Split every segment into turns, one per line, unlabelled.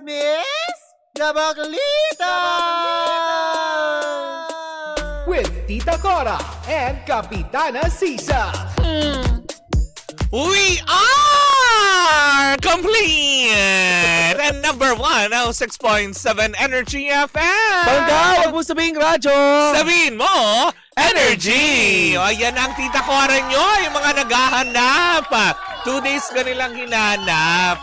Miss Gabaglita!
With Tita Cora and Kapitana Sisa.
We are complete! And number 1, 6.7 Energy FM!
Bangga, wag mo sabihin radyo!
Sabihin mo, Energy! O, yan ang Tita Cora nyo, yung mga naghahanap. 2 days ka nilang hinahanap.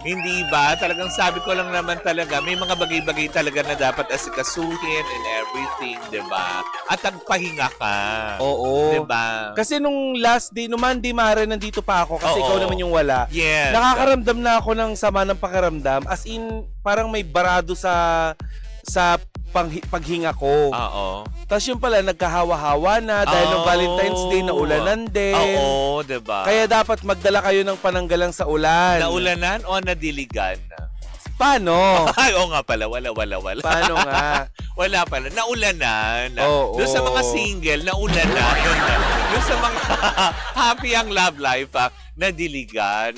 Hindi ba? Talagang sabi ko lang naman talaga, may mga bagay-bagay talaga na dapat asikasuhin and everything, di ba? At nagpahinga ka.
Oo.
Di ba?
Kasi nung last day, nung Monday, Mare, nandito pa ako kasi
Oo.
ikaw naman yung wala.
Yes.
Nakakaramdam na ako ng sama ng pakiramdam. As in, parang may barado sa paghinga ko.
Oo.
Tapos yung pala, nagkahawa-hawa na dahil nung Valentine's Day, naulanan din.
Oo, diba?
Kaya dapat magdala kayo ng pananggalang sa ulan.
Naulanan o nadiligan?
Paano?
Ay, oo nga pala. Wala.
Paano nga?
Wala pala. Naulanan.
Oo.
Doon sa mga single, naulanan. Doon sa mga happy ang love life, nadiligan.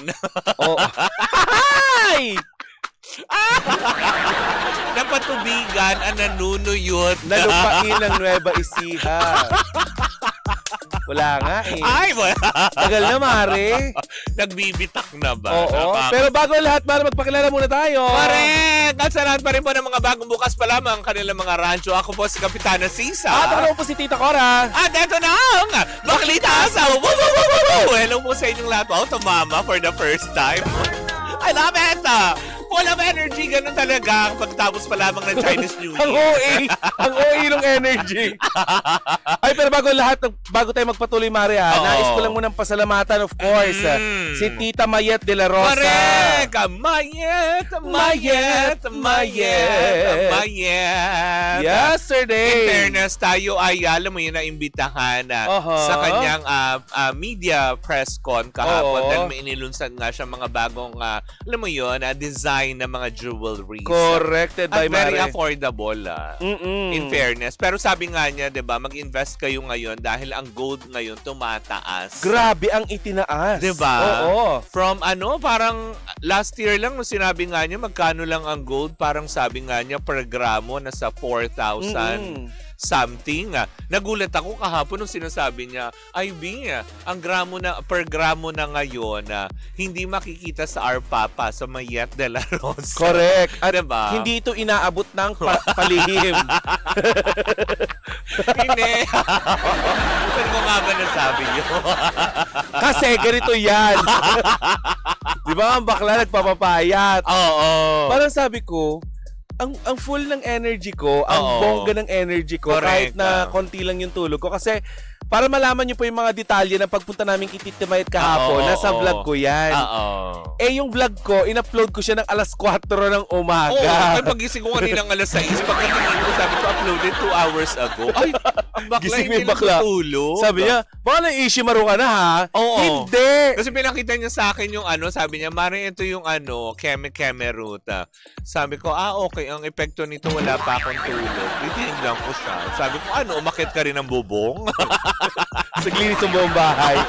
Oo. Ay!
Napatubigan ang nanunuyot.
Nalupain ng Nueva Ecija. Wala nga eh.
Ay, wala.
Tagal na, Mare.
Nagbibitak na ba?
Oo. Pero bago lahat, Mare, magpakilala muna tayo.
Correct! At sa lahat pa rin po ng mga bagong bukas pa lamang kanilang mga rancho. Ako po si Kapitana Sisa.
At ako po si Tita Cora.
At eto na ang Baklita sa Hello po sa inyong lahat. Wow, tumama for the first time. I love it! Full of energy, ganun talaga pagtapos pa lamang ng Chinese New Year.
Ang OA. Ang OA ng energy. Ay, pero bago lahat, bago tayo magpatuloy, Mare,
Oo.
nais ko lang munang pasalamatan, of course, si Tita Mayet de la Rosa.
Correct! Mayet!
Yesterday.
In fairness, tayo ay, alam mo yun, naimbitahan sa kanyang media press con kahapon
Oo.
dahil may inilunsad nga siya mga bagong, alam mo yun, design ng mga jewelry.
Corrected by
At very
Mare.
affordable, in fairness. Pero sabi nga niya, di ba, mag-invest kayo ngayon dahil ang gold ngayon tumataas.
Grabe ang itinaas.
Di ba?
Oo.
From parang last year lang, nung sinabi nga niya, magkano lang ang gold, parang sabi nga niya, per gramo, nasa 4,000 something. Nagulat ako kahapon nung sinasabi niya, ay Bing, ang per gramo na ngayon, hindi makikita sa our papa, sa Mayet de la Rosa.
Correct. At
diba?
hindi ito inaabot ng palihim.
Hindi. Saan ko nga ba nasabi yun?
Kasi ganito yan. Di ba ang bakla nagpapapayat?
Oo.
Parang sabi ko, ang full ng energy ko, ang
Oo.
bongga ng energy ko,
Correct.
kahit na konti lang yung tulog ko. Kasi para malaman nyo po yung mga detalye ng pagpunta namin kay Tita Mayet kahapon,
Oo,
nasa
oo.
vlog ko yan.
Oo.
Eh yung vlog ko, in-upload ko siya ng alas 4 ng
Oo,
umaga.
ay pagising ko kaninang alas 6, pagkatingin ko, sabi ko, uploaded 2 hours ago. Ay, ang bakla
Gising
hindi
may bakla.
natutulog.
Sabi niya, baka na-Ishimaru ka na ha?
Oo.
Hindi!
Kasi pinakita niya sa akin yung sabi niya, Mari, ito yung keme ruta. Sabi ko, okay, ang epekto nito, wala pa akong tulog. Titinignan ko siya. Sabi ko, umakit ka rin ng bubong?
Naglinis ang buong bahay.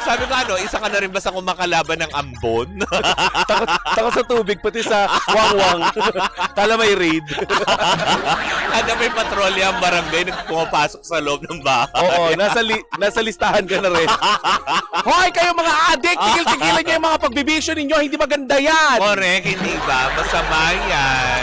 Sabi ko, isa ka na rin ba sa kumakalaban ng ambon?
Takot sa tubig, pati sa wangwang. Kala may raid.
Ano may patrolya ang barangay nagpumapasok sa loob ng bahay?
Oo, nasa listahan ka na rin. Hoy, kayo mga adik! Tigil-tigilan niyo yung mga pagbibisyo ninyo. Hindi maganda yan!
Correct, hindi ba? Masama yan.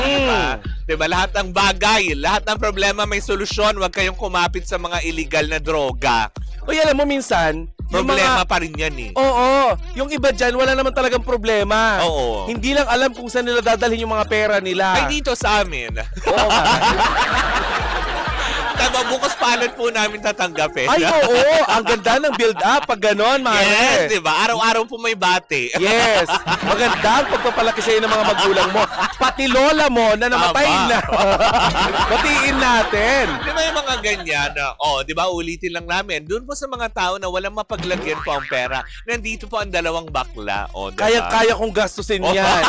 Diba? Diba? Lahat ng bagay, lahat ng problema may solusyon. Huwag kayong kumapit sa mga illegal na droga.
Uy, alam mo minsan, yung
Problema
mga...
pa rin yan eh.
Oo, yung iba dyan, wala naman talagang problema.
Oo.
Hindi lang alam kung saan nila dadalhin yung mga pera nila.
Ay, dito sa amin.
Oo nga.
Tama, bukas palad po namin tatanggapin.
Ay, oo. Ang ganda ng build-up pag ganon, Mare.
Yes, diba? Araw-araw po may bate.
Yes. Maganda ang pagpapalaki sa'yo ng mga magulang mo. Pati lola mo na namatay
Tama.
na. Batiin natin.
Di ba yung mga ganyan na, di ba, ulitin lang namin, doon po sa mga tao na walang mapaglagyan po ang pera, nandito po ang dalawang bakla. Diba?
Kaya kong gastusin yan.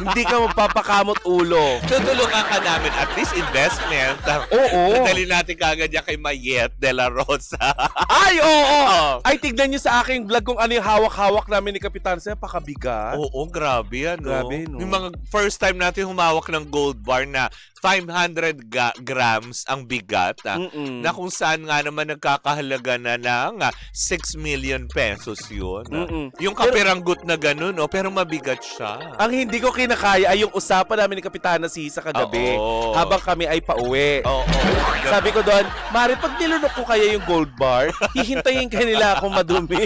Hindi ka magpapakamot ulo.
Tutulungan ka namin at least investment.
Oo.
Dadali natin kagad yan kay Mayet de la Rosa.
Ay, oo!
Oo.
Ay, tignan nyo sa aking vlog kung ano yung hawak-hawak namin ni Kapitan Sam. Pakabigat.
Oo, grabe yan, no?
Grabe, no?
Yung mga first time natin humawak ng gold bar na 500 grams ang bigat,
Mm-mm.
na kung saan nga naman nagkakahalaga na ng 6 million pesos yun.
Mm-mm.
Yung kapiranggot na ganun, no? Pero mabigat siya.
Ang hindi ko kinakaya ay yung usapan namin ni Kapitana Sisa kagabi
Oo.
habang kami ay pauwi.
Oo.
Sabi ko doon, Mari, pag nilunok ko kaya yung gold bar, hihintayin ka nila akong madumi.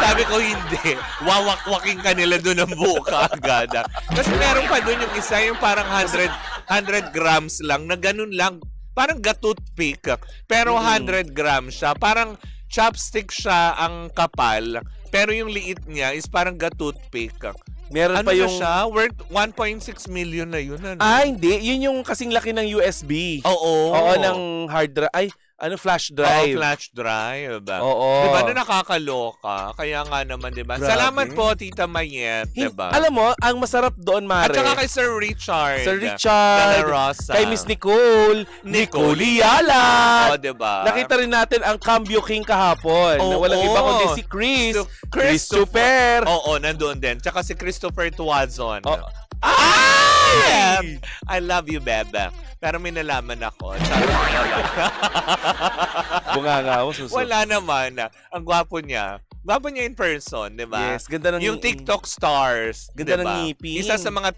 Sabi ko hindi. Wawak-waking ka nila doon ang buo kaagad. Kasi meron pa doon yung isa, yung parang 100 grams lang, na ganun lang. Parang gatutpick. Pero 100 grams siya. Parang chopstick siya ang kapal. Pero yung liit niya is parang gatutpick.
Meron
Ano
pa
na
yung...
siya? Worth 1.6 million na yun. Ano?
Ah, hindi. Yun yung kasing laki ng USB.
Oo.
Oo, ng hard drive. Ay, flash
Oo,
drive.
flash drive.
Oo.
Diba na nakakaloka? Kaya nga naman, diba?
Grabe.
Salamat po, Tita Mayet. Diba?
Alam mo, ang masarap doon, Mare.
At saka kay Sir Richard.
Sir Richard,
de la Rosa.
kay Miss Nicole Yala.
Oo, diba?
Nakita rin natin ang Cambio King kahapon.
Oo.
Na walang iba kundi si Chris. Christopher.
Oo, nandoon din. Tsaka si Christopher Tuazon.
Oh.
Ay! I love you, Bebe. Pero may nalaman ako.
Bunganga ako, susunod.
Wala naman. Ang gwapo niya. Gwapo niya in person, di ba?
Yes, ganda ng...
Yung TikTok stars.
Ganda
diba?
ng ngipin.
Isa sa mga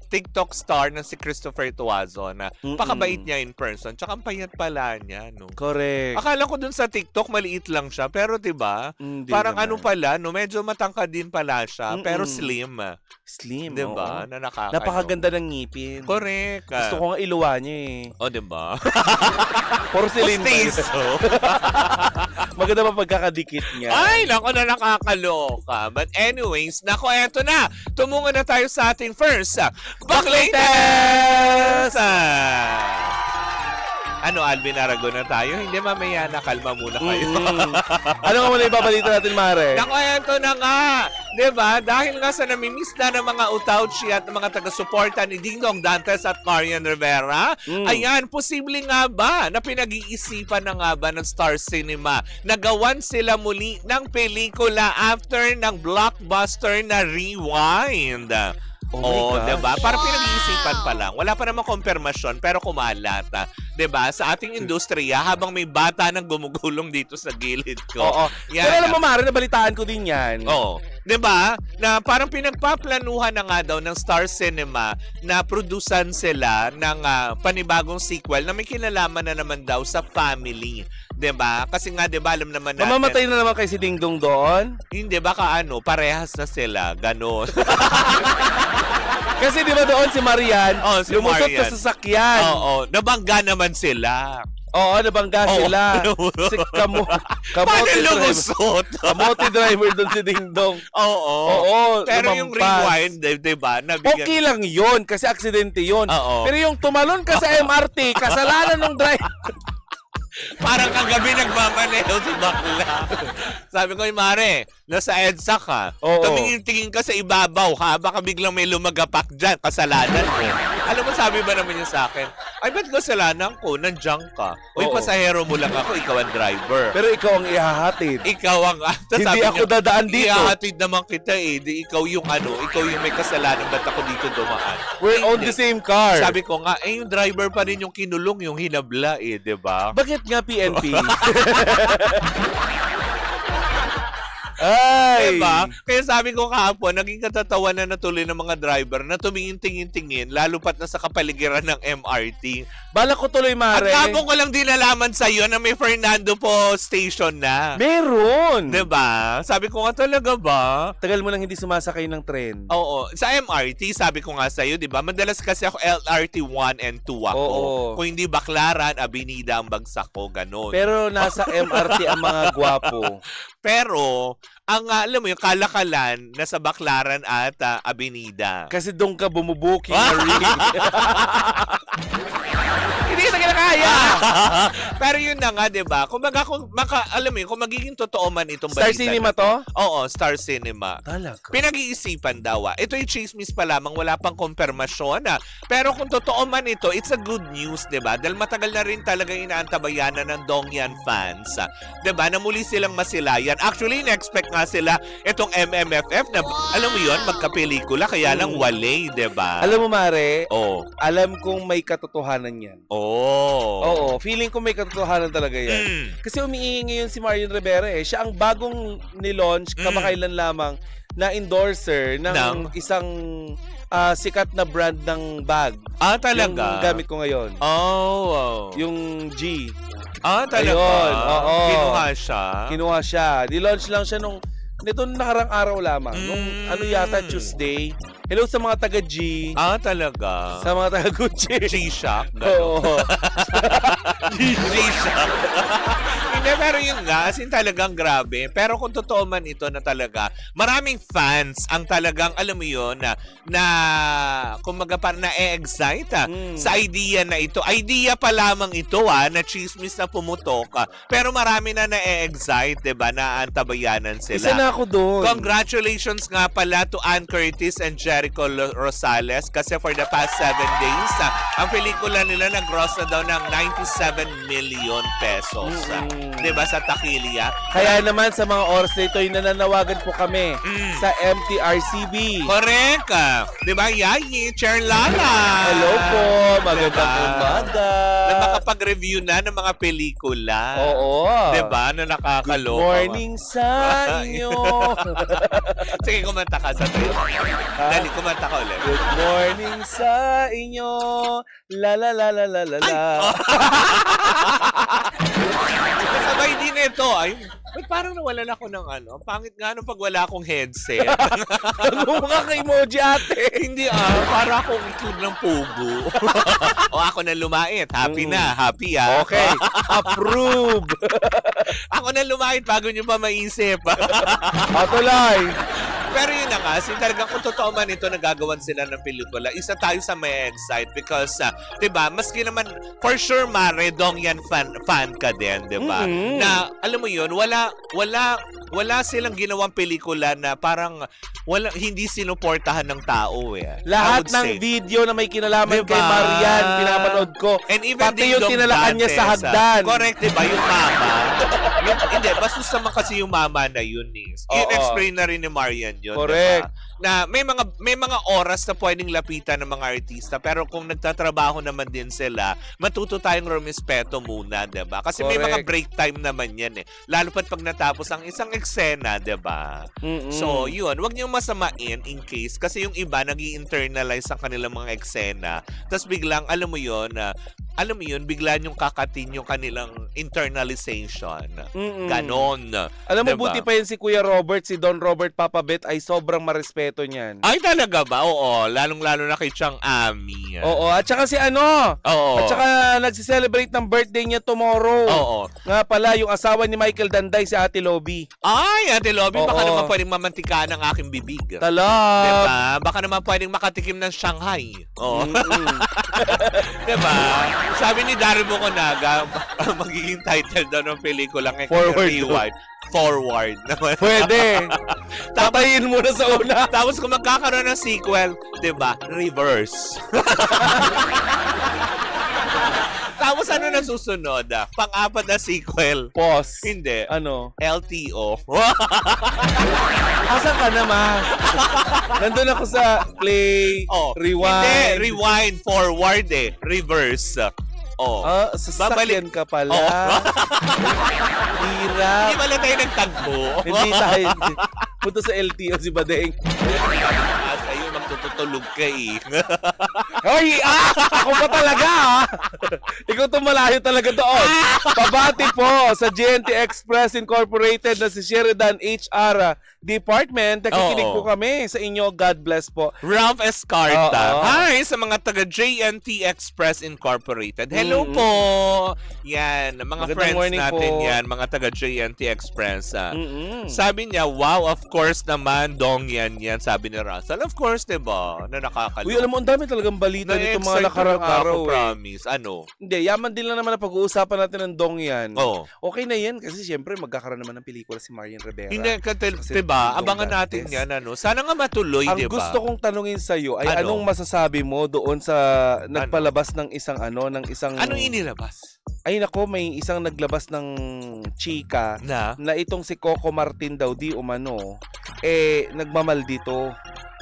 TikTok star na si Christopher Tuazon na pakabait niya in person. Tsaka ang payat pala niya, no?
Correct.
Akala ko dun sa TikTok maliit lang siya. Pero diba,
Hindi
parang
naman.
ano pala, no? Medyo matangkad din pala siya. Pero slim.
Slim,
Diba?
oo.
Na nakaka-
Napakaganda ng ngipin.
Correct.
Gusto ko nga iluwa niya eh.
O, diba?
Porcelain ba yun?
Pustiso.
Maganda pa pagkakadikit niya.
Ay, nako na nakakaloka. But anyways, nako, eto na. Tumungo na tayo sa ating first Baklatest! Ano, Alvin Aragon na tayo? Hindi, mamaya na. Kalma muna kayo.
Ano nga muna ibabalita natin, Mare?
Nako, eto na nga. Diba? Dahil nga sa namimiss na ng mga utauchi at mga taga-suporta ni Dingdong Dantes at Marian Rivera, ayan, posible nga ba na pinag-iisipan na nga ba ng Star Cinema na gawan sila muli ng pelikula after ng blockbuster na Rewind?
Oh my gosh.
Diba? Parang pinag-iisipan pa lang. Wala pa namang konfirmasyon, pero kumalat. Diba? Sa ating industriya, habang may bata nang gumugulong dito sa gilid ko.
Oo.
Yan.
Pero alam mo, Mare, nabalitaan ko din yan.
Oo. 'Di ba? Na parang pinagpaplanuhan na nga daw ng Star Cinema na produsan sila ng panibagong sequel na may kinalaman na naman daw sa family. 'Di ba? Kasi nga 'di ba alam naman natin.
Mamamatay na naman kay si Dingdong doon?
Hindi baka parehas na sila, ganon.
Kasi di ba doon si Marian,
Si
lumusot
Marian.
sa sasakyan.
Oo, nabangga naman sila.
Oo, nabangga sila. Si
Paano
kamote driver.
lumusot?
Kamote driver doon si Dingdong.
Oo.
Oo,
Pero yung
lumampas.
Rewind, 'di ba? Nabigyan.
Okay lang yun, kasi aksidente yun.
Oo.
Pero yung tumalon ka sa MRT, kasalanan ng driver.
Parang kagabi nagmamaneho si bakla. Sabi ko, Mare, nasa EDSA ka.
Oo.
Tumingin-tingin ka sa ibabaw, ha? Baka biglang may lumagapak dyan. Kasalanan mo. Alam mo, sabi ba naman niya sa akin, ay, ba't kasalanan ko? Nandiyan ka. Uy,
Oo.
pasahero mo lang ako. Ikaw ang driver.
Pero ikaw ang ihahatid.
Ikaw ang... Tas
Hindi
sabi
ako
niya,
dadaan dito.
Ihahatid naman kita eh. Di ikaw yung ikaw yung may kasalanan. Ba't ako dito dumaan?
We're on
Hindi.
the same car.
Sabi ko nga, yung driver pa rin yung kinulong, yung hinabla eh, di ba?
Bakit nga PNP? Ay!
Diba? Kaya sabi ko kahapon, naging katatawanan na tuloy ng mga driver na tumingin-tingin-tingin, lalo pat na sa kapaligiran ng MRT.
Bala ko tuloy,
At
Mare.
kapon ko lang din nalaman sa'yo na may Fernando po station na.
Meron!
Diba? Sabi ko nga talaga ba?
Tagal mo lang hindi sumasakay ng tren.
Oo. Sa MRT, sabi ko nga sa'yo, diba? Madalas kasi ako LRT 1 and 2 ako.
Oo.
Kung hindi Baclaran, Avenida ang bagsak ko, ganun.
Pero nasa MRT ang mga gwapo.
Pero, alam mo yung kalakalan nasa Baclaran at Avenida.
Kasi doon ka bumubuking na ring. Hindi kita kinakaya!
Pero yun na nga, di ba? Kung alam mo yun, kung magiging totoo man itong
Star
balita
Cinema
na
to?
Oo, Star Cinema.
Talaga.
Pinag-iisipan daw. Ito yung chismis pa lamang, wala pang konfirmasyon. Pero kung totoo man ito, it's a good news, di ba? Dahil matagal na rin talaga inaantabayanan ng Dongyan fans. Di ba? Na muli silang masilayan. Actually, na-expect nga sila itong MMFF na, alam mo yun, magkapelikula, kaya lang wale, di ba?
Alam mo, Mare,
Oh.
alam kong may katotohanan yan.
Oh.
Oo, feeling ko may katotohanan talaga yan. Kasi umiingi ngayon si Marian Rivera eh. Siya ang bagong nilaunch kamakailan lamang na endorser ng isang sikat na brand ng bag.
Ah, talaga?
Yung gamit ko ngayon.
Oh.
Yung G.
Ah, talaga?
Ayun, oo.
Kinuha siya?
Kinuha siya. Nilaunch lang siya nito nakarang araw lamang. Nung ano yata, Tuesday. Hello sa mga taga-G.
Ah, talaga?
Sa mga taga-Gucci.
G-Shock?
Oo.
G-Shock? Hindi, pero yun nga, as in talagang grabe. Pero kung totoo man ito na talaga, maraming fans ang talagang, alam mo yun, na kumaga parang na-excite sa idea na ito. Idea pa lamang ito na chismis na pumutok. Pero marami na na-excite, diba, na antabayanan sila.
Isa na ako doon.
Congratulations nga pala to Ann Curtis and Jericho Rosales kasi for the past 7 days, ang pelikula nila nag-gross na daw ng 97 million pesos. Diba sa Taquilla?
Kaya naman sa mga oras na ito, nananawagan po kami sa MTRCB.
Correct! Diba, Yayi? Chair Lala!
Hello po! Magandang umaga!
Na makapag-review na ng mga pelikula.
Oo.
Diba? Na nakakaloka.
Good morning sa inyo!
Sige, kumanta ka sa tayo. Dali, kumanta ka ulit.
Good morning sa inyo! La la la la la la la.
Sabay din ito. Ay, ba't parang nawalan ako ng ano? Ang pangit nga nung pag wala akong headset.
Ano mga ka-emoji ate?
Hindi para akong itlog ng pugo. O ako na lumait. Happy na. Happy
Okay. Approve.
Ako na lumait bago nyo pa maisip.
Tuloy.
Pero yun na nga, talagang kung totoo man ito nagagawan sila ng pelikula, isa tayo sa may excite because, diba, maski naman, for sure, Mare, Dongyan fan ka din, diba? Na, alam mo yun, wala silang ginawang pelikula na parang hindi sinuportahan ng tao eh.
Lahat ng video na may kinalaman kay Marian, pinapanood ko.
And even
pati yung tinalakan niya sa hagdan.
Correct, diba? Yung mama. Hindi, basta naman kasi yung mama na yun eh. In-explain na rin ni Marian yun.
Correct.
Diba? Na may mga oras na pwedeng lapitan ng mga artista pero kung nagtatrabaho naman din sila, matuto tayong rumispeto muna, 'di ba? Kasi may mga break time naman 'yan eh. Lalo pat pag natapos ang isang eksena, 'di ba? So, 'yun, wag niyo masamain in case kasi yung iba nag-i-internalize ang kanilang mga eksena. Tapos biglang alam mo 'yun, bigla niyong kakatin yung kanilang internalization. Ganon.
Alam mo,
diba?
buti pa yun si Kuya Robert, si Don Robert Papabet ay sobrang marespeto niyan.
Ay, talaga ba? Oo, lalong-lalo na kay Chang Ami.
Oo, at saka si
Oo.
At saka nagsiselebrate ng birthday niya tomorrow.
Oo.
Nga pala, yung asawa ni Michael Danday, si Ate Lobby.
Ay, Ate Lobby, baka
Oo.
naman pwedeng mamantikaan ang aking bibig.
Talab!
Diba? Baka naman pwedeng makatikim ng Shanghai. Oo. Diba? Sabi ni Daryl Buconaga, magiging title daw ng pelikula ng Rewind. Forward naman.
Pwede. Tatayin mo na sa una.
Tapos kung magkakaroon ng sequel, diba? Reverse. Tapos ano na susunod? Pang-apat na sequel.
Pause.
Hindi.
Ano?
LTO.
Asan ka naman? Nandun ako sa play, rewind.
Hindi, rewind, forward reverse.
Sasakyan ka pala. Hirap.
Hindi pala tayo nagtagbo.
Hindi tayo. Punta sa LTO si Badeng.
Sa'yo, magtutulog ka eh.
Hoy! Ako pa talaga Ikaw tumalayo talaga doon. Pabati po sa GNT Express Incorporated na si Sheridan HR Department. Nakikinig po kami sa inyo. God bless po.
Ralph Escarta. Hi sa mga taga JNT Express Incorporated. Hello po. Yan, mga
Magandang
friends
morning
natin
po.
yan, mga taga JNT Express. Sabi niya, wow, of course naman, Dongyan yan, sabi ni Russell. Of course, diba? na nakakaloka.
Uy, alam mo, ang dami talagang balita nito mga nakarang araw.
Promise. Ano?
Hindi, yaman din lang naman na pag-uusapan natin ng dong yan.
Oo.
Okay na yan kasi siyempre magkakaroon naman ng pelikula si Marian Rivera.
Hindi,
Kasi
diba?
Dong
Abangan natin
Dantes.
yan. Ano? Sana nga matuloy,
Ang
diba?
gusto kong tanungin sa iyo ay
Ano?
anong masasabi mo doon sa nagpalabas ng isang
Anong inilabas?
Ay nako, may isang naglabas ng chika
Na?
na itong si Coco Martin daw di umano nagmamaldito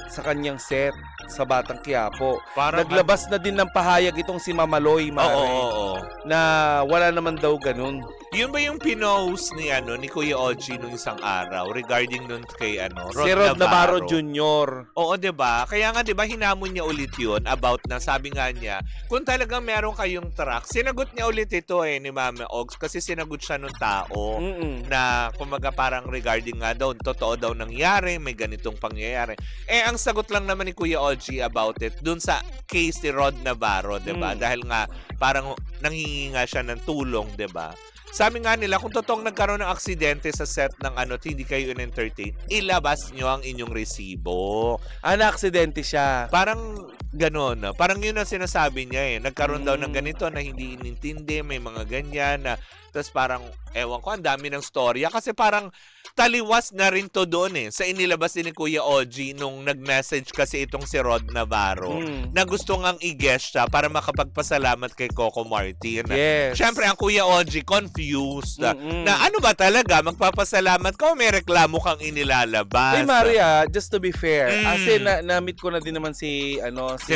sa kanyang set sa Batang Quiapo.
Parang
Naglabas na din ng pahayag itong si Mamaloy Mare
Oo.
na wala naman daw ganun.
Yun ba yung pinost ni Kuya Oji nung isang araw regarding nun kay
Si Rod Navarro Jr.
Oo, 'di ba? Kaya nga 'di ba hinamon niya ulit 'yun about na sabi nga niya, kung talagang meron kayong truck, sinagot niya ulit ito ni Mama Ogs kasi sinagot siya nung tao na kumaga parang regarding nga daw totoo daw nangyari, may ganitong pangyayari. Ang sagot lang naman ni Kuya Oji about it dun sa case ni Rod Navarro, 'di ba? Dahil nga parang nanghingi nga siya ng tulong, 'di ba? Sabi nga nila, kung totoong nagkaroon ng aksidente sa set ng at hindi kayo in-entertain, ilabas nyo ang inyong resibo.
Na-aksidente siya.
Parang gano'n. Parang yun ang sinasabi niya Nagkaroon daw ng ganito na hindi inintindi, may mga ganyan na tapos parang, ewan ko, ang dami ng storya. Kasi parang taliwas na rin to doon sa inilabas din ni Kuya Oji nung nag-message kasi itong si Rod Navarro na gusto ngang i-guest siya para makapagpasalamat kay Coco Martin.
Yes.
Siyempre, ang Kuya Oji confused na ano ba talaga, magpapasalamat ka o may reklamo kang inilalabas?
Hey Maria, just to be fair, kasi na-meet ko na din naman si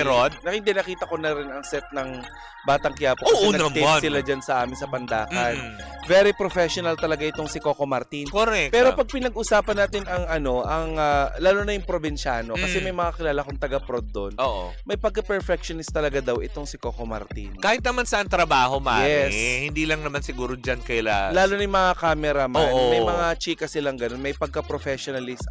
Rod?
Nakita ko na rin ang set ng Batang Quiapo
Oo
kasi nag-tape
naman.
sila dyan sa amin sa Pandakan. Very professional talaga itong si Coco Martin.
Correct.
Pero pag pinag-usapan natin ang lalo na yung probinsyano kasi may mga kilala kong taga-prod doon.
Oo.
May pagka-perfectionist talaga daw itong si Coco Martin.
Kahit naman saan trabaho, Mare,
Yes.
hindi lang naman siguro dyan kaila.
Lalo na yung mga cameraman,
Oo.
may mga chika silang ganun, may pagka-professionalist,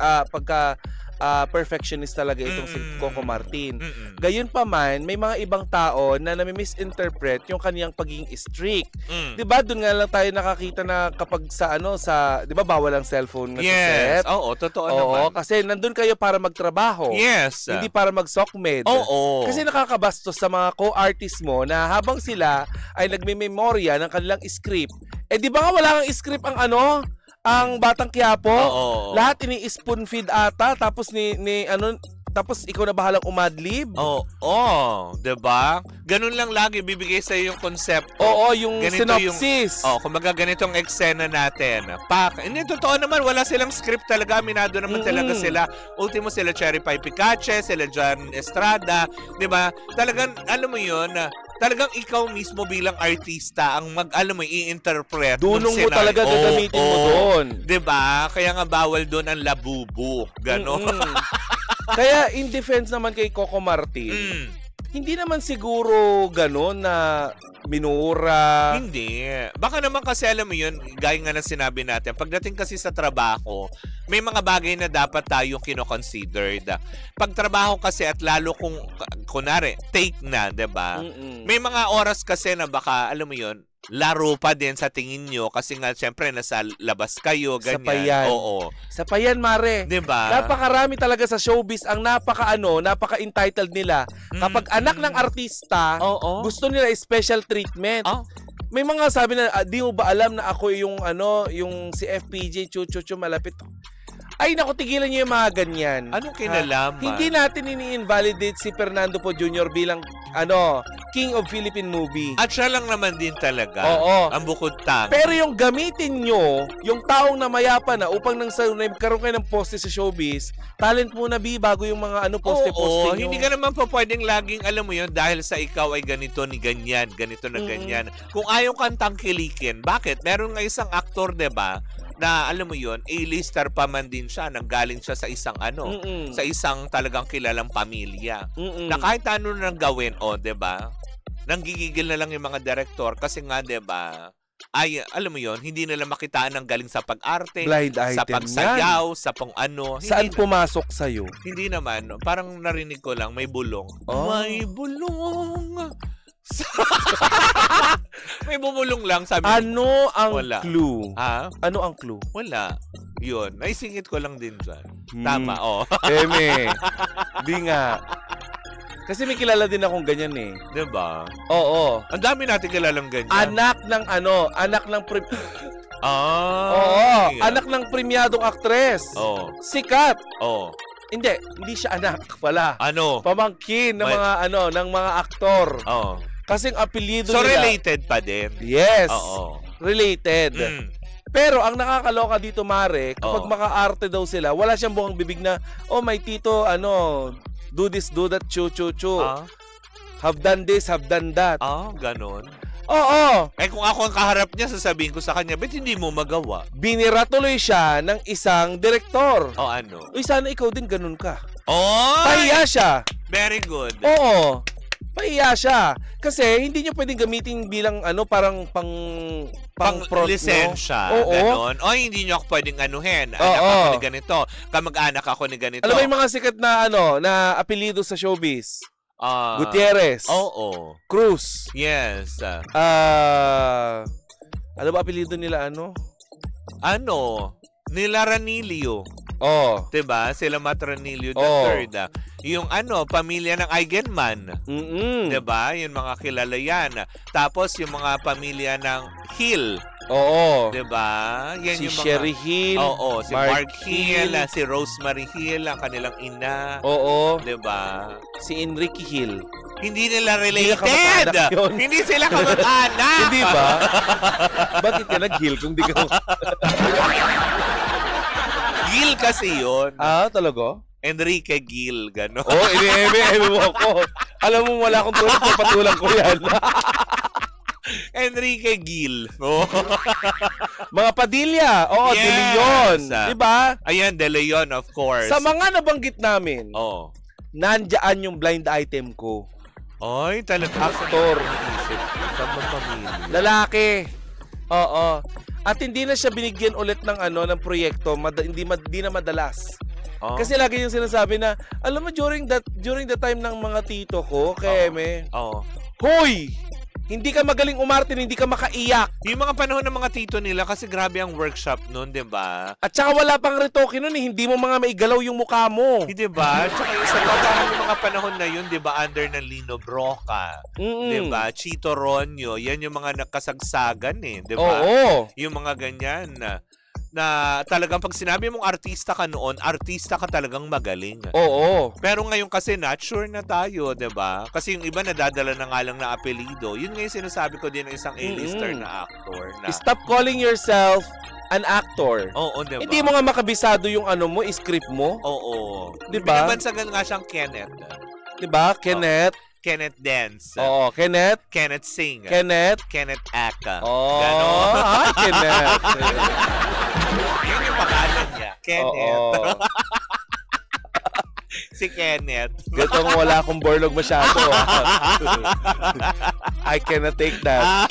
perfectionist talaga itong si Coco Martin. Gayon pa man, may mga ibang tao na nami-misinterpret yung kaniyang pagiging strict. 'Di ba? Doon nga lang tayo nakakita na kapag sa 'di ba bawal ang cellphone nga sa set?
Oo, totoo
Oo,
naman.
kasi nandun kayo para magtrabaho.
Yes.
Hindi para mag-sokmed.
Oo.
Kasi nakakabastos sa mga co-artists mo na habang sila ay nagme-memorya ng kanilang script. Di ba nga wala kang script ang Batang Quiapo?
Oo.
Lahat ini-spoon feed ata tapos tapos ikaw na bahalang umadlib?
Oo, 'di ba? Ganun lang lagi bibigay sa yung konsepto.
Oo, yung
Ganito
synopsis.
Kumbaga ganitong eksena natin. Hindi, totoo naman, wala silang script talaga. Minado naman talaga sila. Ultimo sila Cherry Pie Picache, sila John Estrada. 'Di ba? Talagang, alam mo yun, talagang ikaw mismo bilang artista ang i-interpret.
Dunong mo talaga gagamitin mo doon.
'Di ba? Kaya nga bawal doon ang labubo. Ganon.
Kaya in defense naman kay Coco Martin, hindi naman siguro gano'n na minura.
Hindi. Baka naman kasi alam mo yun, gaya nga ng sinabi natin, pagdating kasi sa trabaho, may mga bagay na dapat tayong kino-considered. Pag trabaho kasi at lalo kung, kunwari, take na, 'di ba? May mga oras kasi na baka, alam mo yun, laro pa din sa tingin nyo kasi nga syempre nasa labas kayo, ganyan.
Sapayan.
Oo.
Sapayan, Mare.
'Di ba?
Napakarami talaga sa showbiz ang napaka-entitled nila. Kapag anak ng artista,
Oo.
gusto nila special treatment.
Oh.
May mga sabi na, di mo ba alam na ako yung yung si FPJ Chuchuchu malapit. Ay, naku, tigilan niyo yung mga ganyan.
Anong kinalaman?
Hindi natin ini-invalidate si Fernando Po Jr. bilang King of Philippine Movie.
At siya lang naman din talaga.
Oo.
Ang bukod tang.
Pero yung gamitin nyo, yung taong namayapa na upang nagkaroon kayo ng poste sa showbiz, talent muna bago yung mga poste-poste nyo.
Hindi ka naman po pwedeng laging, alam mo yun, dahil sa ikaw ay ganito ni ganyan, ganito na ganyan. Kung ayaw kang tangkilikin, bakit? Meron nga isang aktor, 'di ba? Na alam mo yun, A-lister pa man din siya, nanggaling siya sa isang sa isang talagang kilalang pamilya. Na kahit ano nang gawin, 'di ba? Nanggigigil na lang yung mga director kasi nga, 'di ba? Ay, alam mo yon, hindi nila makitaan ng galing sa pag-arte,
Blind
sa
item
pagsayaw, sa pang-ano.
Saan pumasok sa'yo?
Hindi naman. Parang narinig ko lang, may bulong.
Oh.
May bulong. May bumulong lang, sabi.
Ano ang
Wala.
clue?
Ha?
Ano ang clue?
Wala. Yun. Naisingit ko lang din dyan. Tama, oh.
Eme, di nga. Kasi may kilala din akong ganyan eh.
Diba?
Oo.
Ang dami natin kilalang ganyan.
Anak ng
Ah.
Oo, anak ng premyadong aktres.
Oo.
Sikat.
Oo.
Hindi siya anak pala.
Ano?
Pamangkin ng
May-
ng mga aktor.
Oo.
Kasing apelyido
So,
nila.
related pa din?
Yes.
Oo.
Related.
Mm.
Pero ang nakakaloka dito, Mare, kapag
Oo.
maka-arte daw sila, wala siyang buong bibig na, oh, my tito, do this, do that, chu.
Ah?
Have done this, have done that.
Ah, ganon.
Oo.
Eh kung ako ang kaharap niya, sasabihin ko sa kanya, ba't hindi mo magawa?
Binira tuloy siya ng isang direktor.
O ano?
Uy, sana ikaw din ganun ka.
Oh!
Pahiya siya.
Very good.
Oo. Pahiya siya. Kasi hindi niyo pwedeng gamitin bilang parang pang front, no?
lisensya.
Oo.
Ganon. O hindi niyo ako pwedeng anuhin. Anak
Oo.
ako ni ganito. Kamag-anak ako ni ganito.
Alam mo yung mga sikat na na apelyido sa showbiz?
Ah,
Gutierrez.
Oo.
Cruz.
Yes.
Ano ba apelyido nila
Ano? Nila Ranilio.
Oh.
Diba? Sila Matranilio
Oo.
III. Yung pamilya ng Eigenman.
Mm.
Diba? Yung mga kilala yan. Tapos yung mga pamilya ng Hill.
Oo.
Diba? Yan
Si
yung mga...
Sherry Hill.
Oo, si
Mark
Mark Hill,
Hill.
si Rosemary Hill, ang kanilang ina.
Oo.
Diba?
Si Enrique Hill.
Hindi nila
Hindi na
related!
kamag-anak yun.
Hindi sila kamag-anak!
Hindi ba? Bakit ka nag-Hill kung di ka...
Gil kasi yun.
Talaga?
Enrique Gil, gano'n.
Oh, eme mo ako. Alam mo, wala akong tulad, papatulang ko yan.
Enrique Gil. Oh.
Mga Padilla. Oo,
Yes.
De Leon. Diba?
Ayan, De Leon, of course.
Sa mga nabanggit namin,
Oh.
nandyan yung blind item ko.
Ay, talaga.
Aktor.
Sa mga pamilya.
Lalaki. Oo. At hindi na siya binigyan ulit ng ng proyekto, hindi na madalas.
Oh.
Kasi lagi yung sinasabi na, alam mo during the time ng mga tito ko, Keme,
Oh.
hoy, hindi ka magaling umarte, hindi ka makaiyak.
Yung mga panahon ng mga tito nila, kasi grabe ang workshop nun, di ba?
At saka wala pang retoke nun, hindi mo mga maigalaw yung mukha mo.
Di ba? Tsaka isa pa, parang yung mga panahon na yun, di ba, under ng Lino Broca.
Mm-mm.
Di ba? Chito Ronyo, yan yung mga nakasagsagan eh, di ba?
Oo.
Yung mga ganyan na talagang pag sinabi mong artista ka noon, artista ka talagang magaling.
Oo.
Pero ngayon kasi not sure na tayo, 'di ba? Kasi yung iba nadadala na nga lang na apelyido. Yun nga yung sinasabi ko din ng isang A-lister na actor na
Stop calling yourself an actor.
Oo, 'di ba?
Hindi mo nga makabisado yung script mo.
Oo.
'Di ba?
Binabansagan nga siyang Kenneth.
'Di ba? Kenneth.
Kenneth Dance.
Oo, Kenneth.
Kenneth Sing.
Kenneth.
Kenneth Aka.
Oh,
Ganon.
Kenneth.
Yun yung pangalan niya. Kenneth.
Oo.
Si Kenneth.
Gatong wala akong borlog masyado. I cannot take that.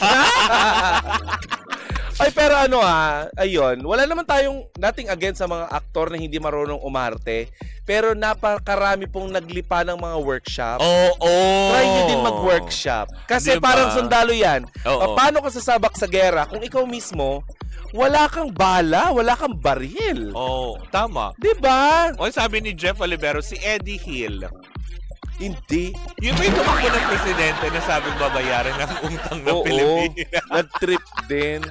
Ay, pero ayun, wala naman tayong nothing against sa mga aktor na hindi marunong umarte, pero napakarami pong naglipa ng mga workshop.
Oo.
Try nyo din mag-workshop. Kasi
Diba?
parang sundalo yan.
Oo.
Paano ka sasabak sa gera kung ikaw mismo, wala kang bala, wala kang baril?
Oo, tama.
Diba?
O sabi ni Jeff Olivero, si Eddie Hill.
Hindi.
Yung may tumakbo ng presidente na sabing babayaran ng utang ng
Oo.
Pilipinas.
Nag-trip din.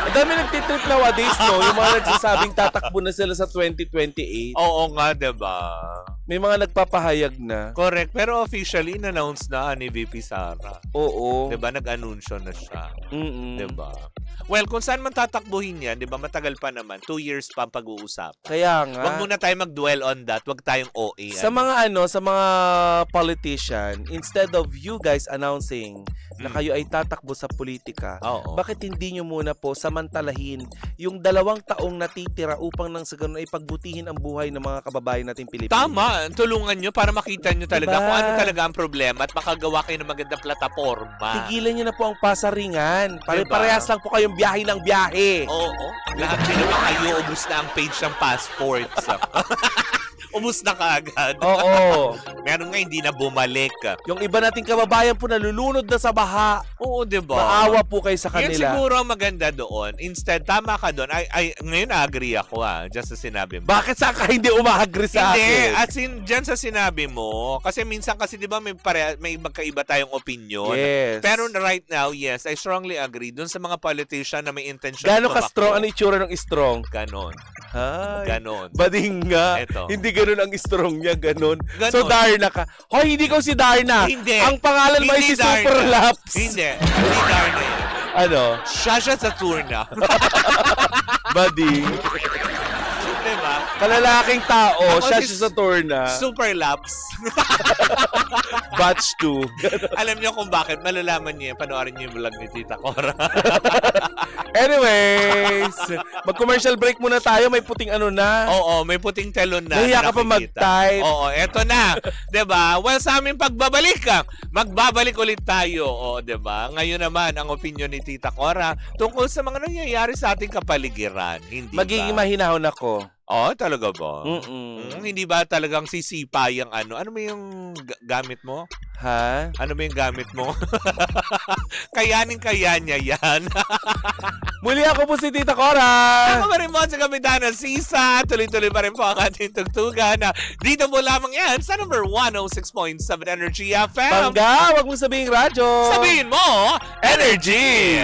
Ang dami nagtitrip nowadays, no? Yung mga nagsasabing tatakbo na sila sa 2028.
Oo nga, diba?
May mga nagpapahayag na.
Correct. Pero officially, in-announce na ni VP Sara.
Oo.
Diba? Nag-anunsyo na siya.
Mm-mm.
Diba? Well, kung saan man tatakbuhin yan, diba? Matagal pa naman. 2 years pa ang pag-uusap.
Kaya nga.
Huwag muna tayo mag-dwell on that. Huwag tayong OA.
Sa mga sa mga politician, instead of you guys announcing na kayo ay tatakbo sa politika,
Oo.
bakit hindi nyo muna po samantalahin yung 2 taong natitira upang nang sa ganun ay pagbutihin ang buhay ng mga kababayan nating Pilipino?
Tama. Tulungan nyo para makita nyo talaga
Diba?
kung ano talaga ang problema at makagawa kayo ng magandang plataforma.
Tigilan nyo na po ang pasaringan.
Diba?
Parehas lang po kayong biyahe ng biyahe.
Oo. Lahat din naman kayo, ubus na ang page ng passports. Ubus na kaagad.
Oo.
Meron nga hindi na bumalik.
Yung iba nating kababayan po nalulunod na sa baha.
Oo, di ba?
Maawa po kayo sa
Yun
kanila.
siguro ang maganda doon. Instead, tama ka doon. Ngayon agree ako just sa sinabi mo.
Bakit saan ka hindi umahagri sa
Hindi,
akin?
as in, dyan sa sinabi mo, kasi minsan kasi di ba may magkaiba tayong opinion.
Yes.
Pero right now, yes, I strongly agree doon sa mga politician na may intention.
Gano'n ka strong? Ano itsura ng strong?
Ganon.
Ay.
Ganon.
Bading nga.
Eto.
Hindi ganun ang strong niya, ganun.
Ganon.
So, Darna ka. Hoy, hindi ko si Darna.
Hindi.
Ang pangalan mo ay
Hindi
si
Darna.
Superlaps.
Hindi. Hindi Darna yan.
Ano?
Siya sa Turna.
Bading.
Diba?
Kalalaking tao,
Ako
siya
si
sa Torna.
Super laps.
Batch 2.
Alam niyo kung bakit. Malalaman niyo. Panoorin niyo yung vlog ni Tita Cora.
Anyways, mag-commercial break muna tayo. May puting ano na.
Oo, may puting telon na.
Nahiya ka pa
nakikita.
mag-type.
Oo, eto na. 'Di ba? Well, sa aming pagbabalik, magbabalik ulit tayo. Oo, 'di ba? Ngayon naman ang opinion ni Tita Cora tungkol sa mga nangyayari sa ating kapaligiran. Hindi
Magiging
ba?
mahinahon ako.
Oh, talaga ba? Hindi ba talagang sisipa yung ano? Ano mo yung gamit mo?
Ha?
Ano ba yung gamit mo? Kayanin-kaya niya yan.
Muli ako po si Tita Cora.
Ako pa rin mo sa Kapitana Sisa. Tuloy-tuloy pa rin po ang ating tugtugan. Dito mo lamang yan sa number 106.7 Energy FM.
Pangga, wag mo sabihin radyo.
Sabihin mo, Energy!